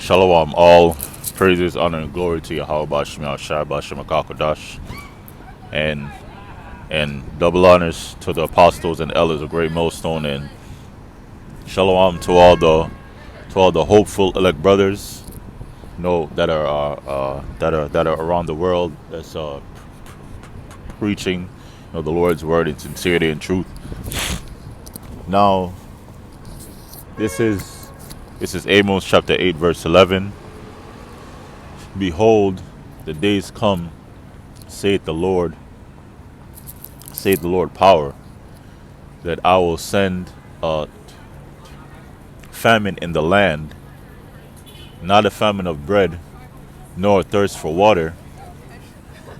Shalom, all praises, honor, and glory to Yahweh Shema Shai Bashim Akakodash, and double honors to the apostles and elders of Great Millstone, and shalom to all the hopeful elect brothers, that are around the world that's preaching, the Lord's word in sincerity and truth. Now, this is Amos chapter 8 verse 11. Behold, the days come, saith the Lord power, that I will send a famine in the land, not a famine of bread, nor a thirst for water,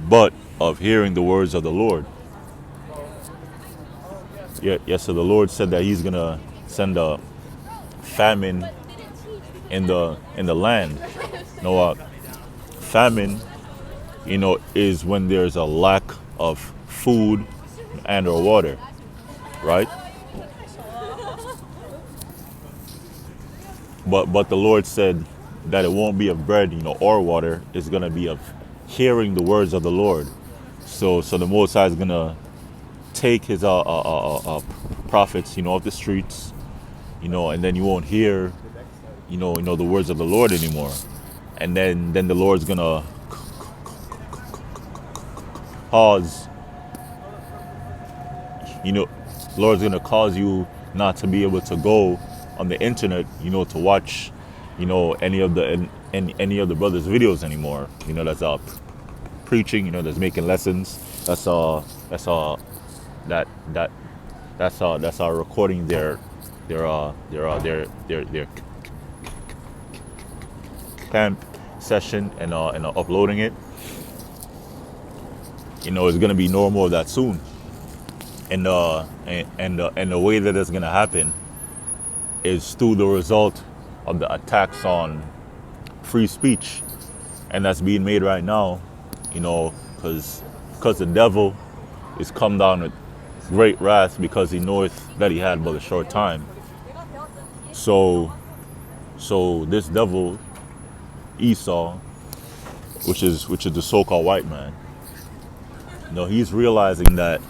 but of hearing the words of the Lord. Yes, so the Lord said that He's gonna send a famine in the land. Famine, is when there's a lack of food and or water, right? But the Lord said that it won't be of bread, or water. It's gonna be of hearing the words of the Lord. So the Most High is gonna take His prophets, off the streets, and then you won't hear, the words of the Lord anymore. And then the Lord's gonna cause, the Lord's gonna cause you not to be able to go on the internet, to watch, any of the brothers' videos anymore. That's preaching, that's making lessons. That's recording their camp session and uploading it. It's gonna be no more of that soon. And the way that it's gonna happen is through the result of the attacks on free speech, and that's being made right now. Because the devil is come down with great wrath, because he knoweth that he had but a short time. So this devil Esau, which is the so-called white man, he's realizing that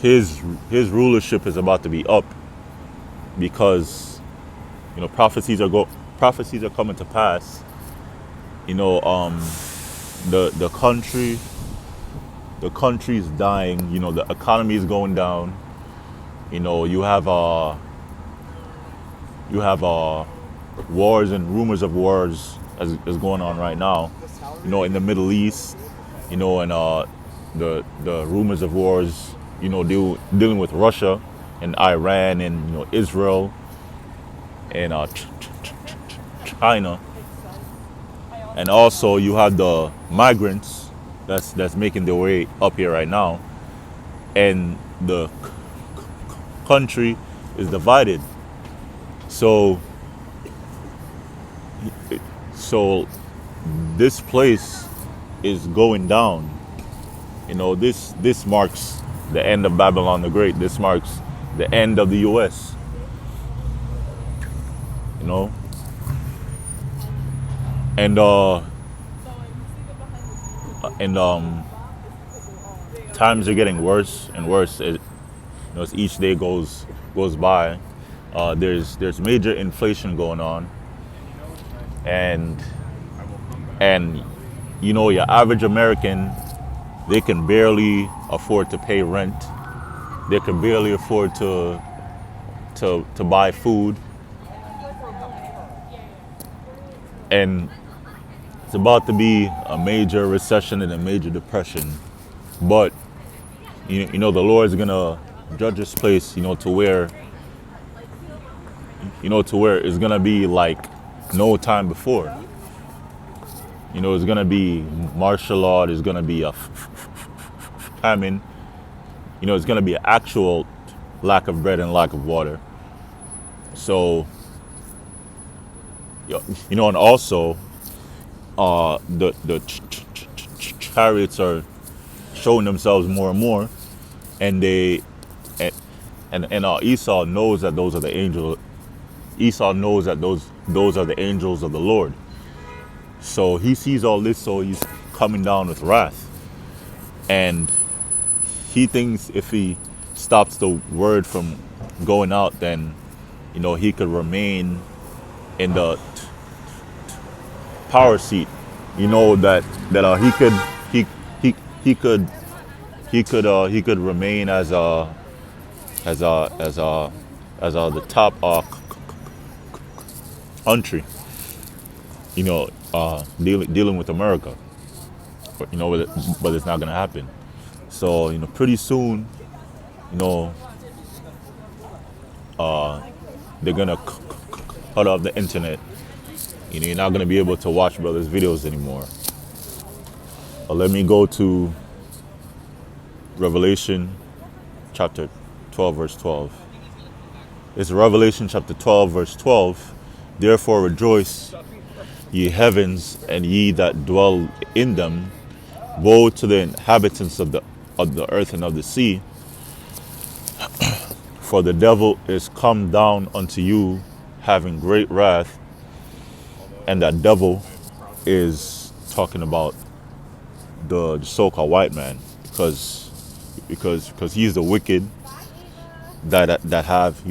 his rulership is about to be up, because prophecies are coming to pass. The country's dying. The economy is going down. You have wars and rumors of wars is going on right now. In the Middle East. And the rumors of wars. Dealing with Russia and Iran and Israel and China. And also you have the migrants that's making their way up here right now, and the country is divided. So this place is going down. This marks the end of Babylon the Great. This marks the end of the U.S. And times are getting worse and worse as each day goes by. There's major inflation going on, and your average American, they can barely afford to pay rent. They can barely afford to buy food, and it's about to be a major recession and a major depression. But the Lord's gonna judge this place, to where it's gonna be like no time before. It's gonna be martial law. There's gonna be a famine. It's gonna be an actual lack of bread and lack of water. So, and also, the chariots are showing themselves more and more, and Esau knows that those are the Esau knows that those are the angels of the Lord. So he sees all this, so he's coming down with wrath. And he thinks if he stops the word from going out, then he could remain in the power seat. He could remain as the top country, dealing with America. But it's not gonna happen. So pretty soon, you know, they're gonna cut off the internet. You're not gonna be able to watch brothers' videos anymore. Let me go to Revelation chapter 12, verse 12. It's Revelation chapter 12, verse 12. Therefore rejoice, ye heavens, and ye that dwell in them. Woe to the inhabitants of the earth and of the sea, for the devil is come down unto you, having great wrath. And that devil is talking about the so-called white man, because he's the wicked that have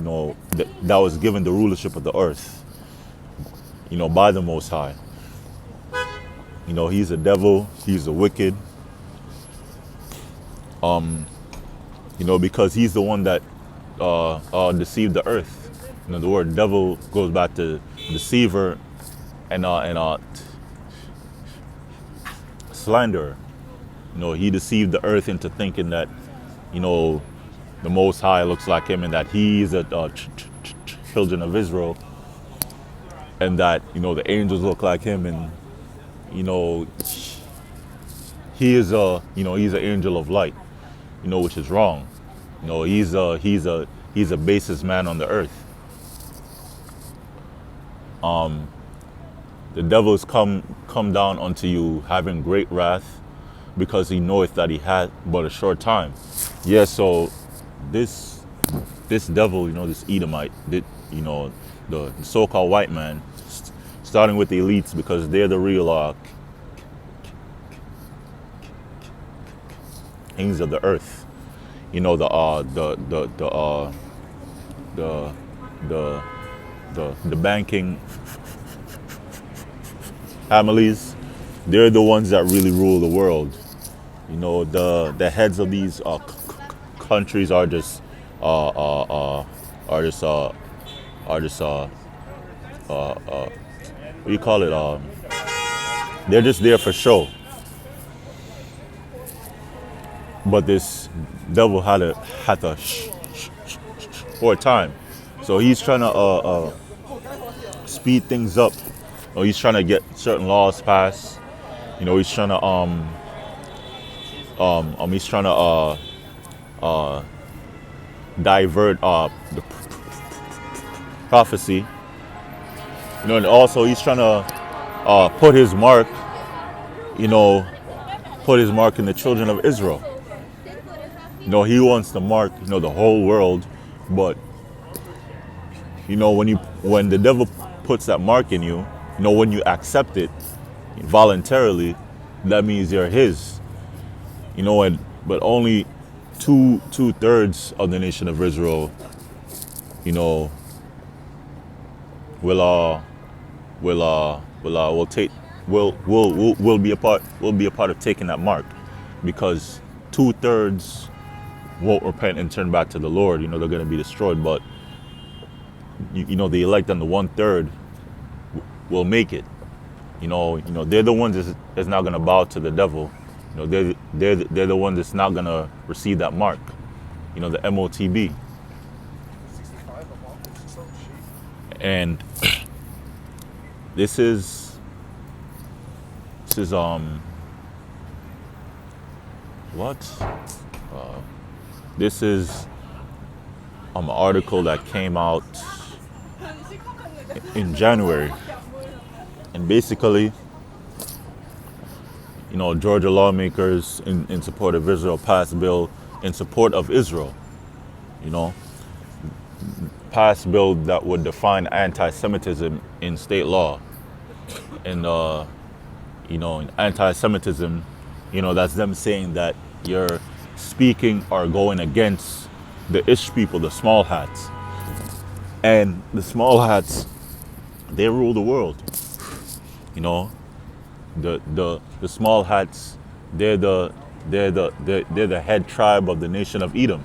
that was given the rulership of the earth, by the Most High. He's the devil, he's the wicked, because he's the one that deceived the earth. The word devil goes back to deceiver and slanderer. He deceived the earth into thinking that the Most High looks like him, and that he's a children of Israel, and that the angels look like him, and he is he's an angel of light, which is wrong. He's a basest man on the earth. The devil is come down unto you, having great wrath, because he knoweth that he hath but a short time. Yeah, so this devil, this Edomite, the so-called white man, starting with the elites, because they're the real kings of the earth. The banking families, they're the ones that really rule the world. The heads of these countries are just what do you call it? They're just there for show. But this devil had a short time, so he's trying to speed things up. He's trying to get certain laws passed. He's trying to divert the prophecy. And also he's trying to put his mark in the children of Israel. He wants to mark the whole world, but when the devil puts that mark in you, when you accept it voluntarily, that means you're his. But only two-thirds of the nation of Israel, will be a part of taking that mark, because 2/3 won't repent and turn back to the Lord. They're going to be destroyed. But the elect and the 1/3 will make it. They're the ones that's not going to bow to the devil. They're the ones that's not going to receive that mark. The MOTB. And this is what? This is an article that came out in January. And basically, Georgia lawmakers in support of Israel passed a bill in support of Israel. pass bill that would define anti-Semitism in state law. And in anti-Semitism, that's them saying that you're speaking or going against the Ish people, the small hats. And the small hats, they rule the world. You know, the small hats, they're the head tribe of the nation of Edom.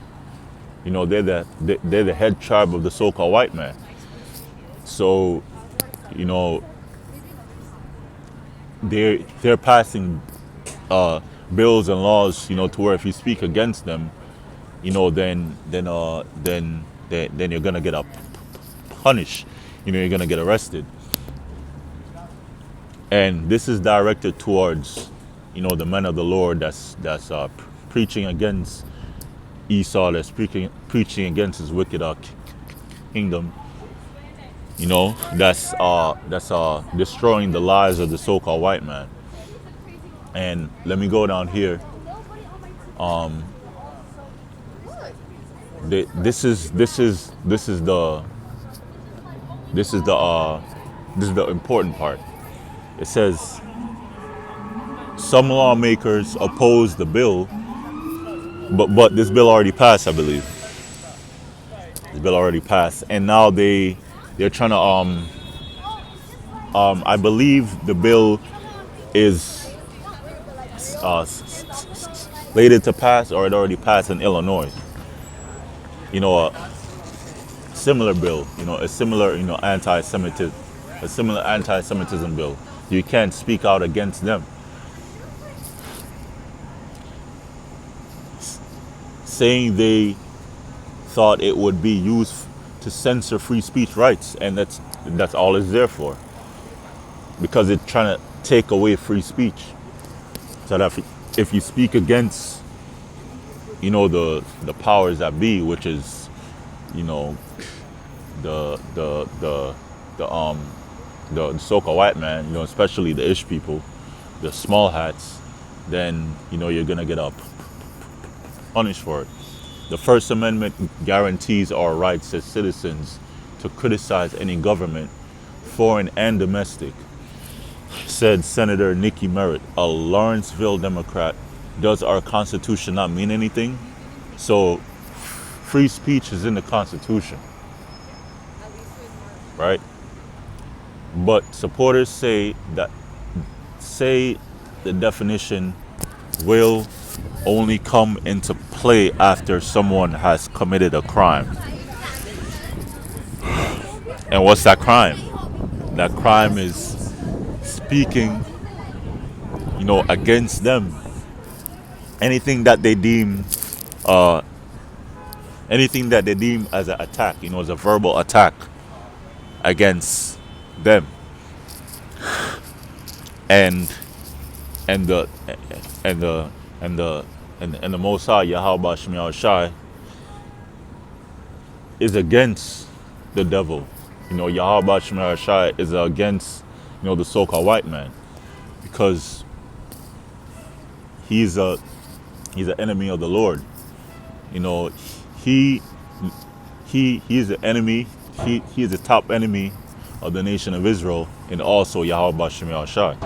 They're the head tribe of the so-called white man. So, you know, they're passing bills and laws, to where if you speak against them, then you're gonna get punished. You're gonna get arrested. And this is directed towards, the men of the Lord that's preaching against Esau, that's preaching against his wicked kingdom. That's destroying the lives of the so-called white man. And let me go down here. This is the important part. It says some lawmakers oppose the bill, but this bill already passed, I believe. This bill already passed, and now they're trying to I believe the bill is slated to pass, or it already passed in Illinois. A similar bill, a similar anti-Semitism bill. You can't speak out against them. Saying they thought it would be used to censor free speech rights, and that's all it's there for. Because it's trying to take away free speech. So that if you speak against, the powers that be, which is, the so-called white man, especially the Ish people, the small hats, then you're gonna get punished for it. The First Amendment guarantees our rights as citizens to criticize any government, foreign and domestic, said Senator Nikki Merritt, a Lawrenceville Democrat. Does our Constitution not mean anything? So, free speech is in the Constitution, right? But supporters say the definition will only come into play after someone has committed a crime. And what's that crime? That crime is speaking, against them. Anything that they deem as an attack, as a verbal attack against them. And the Most High Yahweh Shemi Shai is against the devil. Yahweh Shemi Shai is against the so-called white man, because he's an enemy of the Lord. He is an enemy. He is the top enemy of the nation of Israel, and also Yahweh Shemi Shai.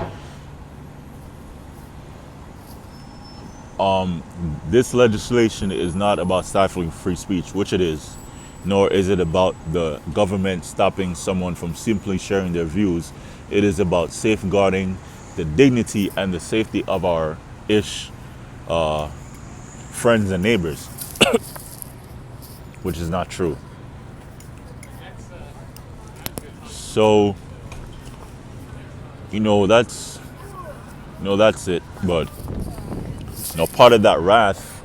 This legislation is not about stifling free speech, which it is, nor is it about the government stopping someone from simply sharing their views. It is about safeguarding the dignity and the safety of our Ish friends and neighbors, which is not true. So, that's it. But part of that wrath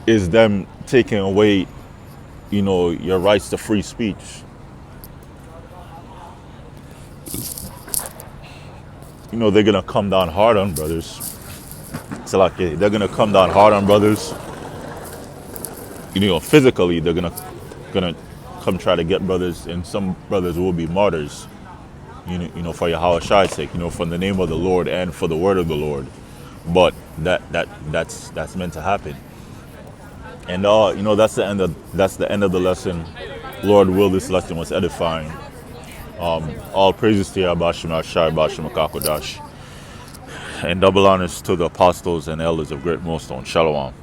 is them taking away, your rights to free speech. They're gonna come down hard on brothers. It's like they're gonna come down hard on brothers. Physically, they're gonna come try to get brothers, and some brothers will be martyrs. For Yahweh Shai's sake, for the name of the Lord and for the word of the Lord. But that's meant to happen. And that's the end of the lesson. Lord will, this lesson was edifying. All praises to Yahbashim Ashai Bashim Akakodash. And double honors to the apostles and elders of Great Millstone. Shalom.